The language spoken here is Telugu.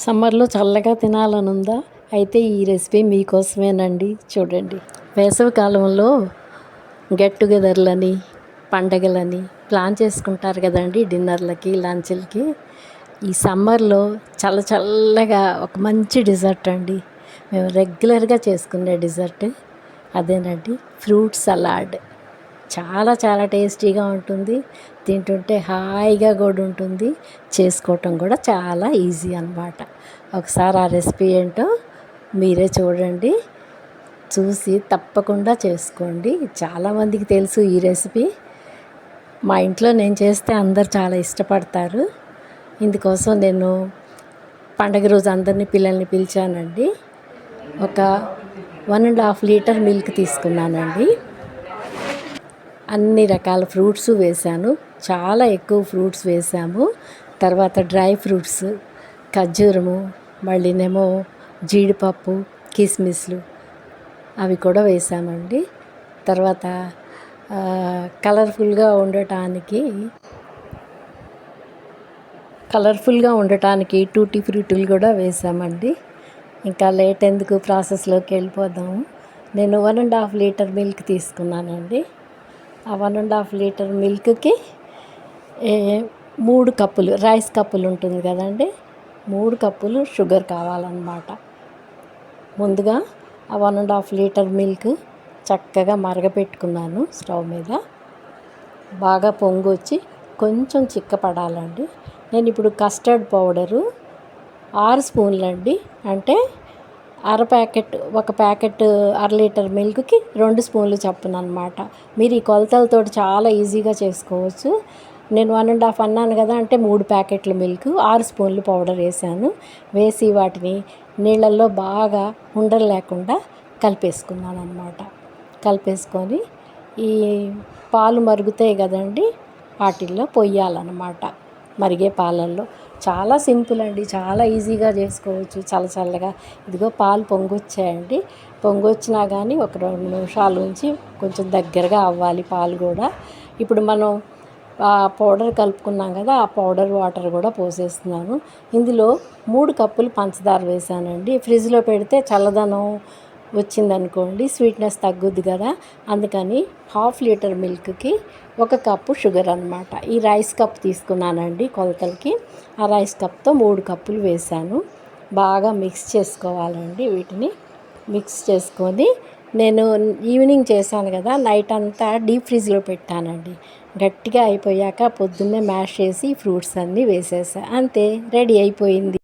సమ్మర్లో చల్లగా తినాలనుందా? అయితే ఈ రెసిపీ మీకోసమేనండి. చూడండి. వేసవి కాలంలో గెట్ టుగెదర్లని, పండగలని ప్లాన్ చేసుకుంటారు కదండి, డిన్నర్లకి, లంచ్లకి. ఈ సమ్మర్లో చల్లగా ఒక మంచి డిజర్ట్ అండి, మేము రెగ్యులర్గా చేసుకునే డిజర్ట్ అదేనండి, ఫ్రూట్ సలాడ్. చాలా టేస్టీగా ఉంటుంది, తింటుంటే హాయిగా కూడా ఉంటుంది, చేసుకోవటం కూడా చాలా ఈజీ అన్నమాట. ఒకసారి ఆ రెసిపీ ఏంటో మీరే చూడండి, చూసి తప్పకుండా చేసుకోండి. చాలామందికి తెలుసు ఈ రెసిపీ. మా ఇంట్లో నేను చేస్తే అందరు చాలా ఇష్టపడతారు. ఇందుకోసం నేను పండగ రోజు అందరినీ పిల్లల్ని పిలిచానండి. ఒక 1.5 లీటర్ మిల్క్ తీసుకున్నానండి. అన్ని రకాల ఫ్రూట్స్ వేసాను, చాలా ఎక్కువ ఫ్రూట్స్ వేసాము. తర్వాత డ్రై ఫ్రూట్స్, ఖర్జూరము, మళ్ళీనేమో జీడిపప్పు, కిస్మిస్లు అవి కూడా వేసామండి. తర్వాత కలర్ఫుల్గా ఉండటానికి టూటీ ఫ్రూటీలు కూడా వేసామండి. ఇంకా లేట్ ఎందుకు, ప్రాసెస్లోకి వెళ్ళిపోదాము. నేను 1.5 లీటర్ మిల్క్ తీసుకున్నానండి. ఆ 1.5 లీటర్ మిల్క్కి 3 కప్పులు రైస్ కప్పులు ఉంటుంది కదండి, 3 కప్పులు షుగర్ కావాలన్నమాట. ముందుగా ఆ 1.5 లీటర్ మిల్క్ చక్కగా మరగపెట్టుకున్నాను స్టవ్ మీద. బాగా పొంగు వచ్చి కొంచెం చిక్కపడాలండి. నేను ఇప్పుడు కస్టర్డ్ పౌడరు 6 స్పూన్లండి, అంటే ఒక ప్యాకెట్ 1/2 లీటర్ మిల్క్కి 2 స్పూన్లు చప్పున అనమాట. మీరు ఈ కొలతలతో చాలా ఈజీగా చేసుకోవచ్చు. నేను 1.5 అన్నాను కదా, అంటే 3 ప్యాకెట్ల మిల్క్, 6 స్పూన్లు పౌడర్ వేసాను. వేసి వాటిని నీళ్ళల్లో బాగా ఉండలు లేకుండా కలిపేసుకున్నాను అనమాట. కలిపేసుకొని ఈ పాలు మరుగుతాయి కదండి, వాటిల్లో పొయ్యాలన్నమాట. మరిగే పాలల్లో. చాలా సింపుల్ అండి, చాలా ఈజీగా చేసుకోవచ్చు చల్లగా. ఇదిగో పాలు పొంగొచ్చాయండి. పొంగొచ్చినా కానీ ఒక 2 నిమిషాల నుంచి కొంచెం దగ్గరగా అవ్వాలి పాలు కూడా. ఇప్పుడు మనం ఆ పౌడర్ కలుపుకున్నాం కదా, ఆ పౌడర్ వాటర్ కూడా పోసేస్తున్నాను. ఇందులో 3 కప్పులు పంచదార వేసానండి. ఫ్రిడ్జ్లో పెడితే చల్లదనం వచ్చిందనుకోండి, స్వీట్నెస్ తగ్గుద్ది కదా, అందుకని 1/2 లీటర్ మిల్క్కి 1 కప్పు షుగర్ అనమాట. ఈ రైస్ కప్ తీసుకున్నానండి కొలతలకి. ఆ రైస్ కప్తో 3 కప్పులు వేసాను. బాగా మిక్స్ చేసుకోవాలండి. వీటిని మిక్స్ చేసుకొని నేను ఈవినింగ్ చేశాను కదా, నైట్ అంతా డీప్ ఫ్రిడ్జ్లో పెట్టానండి. గట్టిగా అయిపోయాక పొద్దున్నే మ్యాష్ చేసి ఫ్రూట్స్ అన్నీ వేసేసా, అంతే రెడీ అయిపోయింది.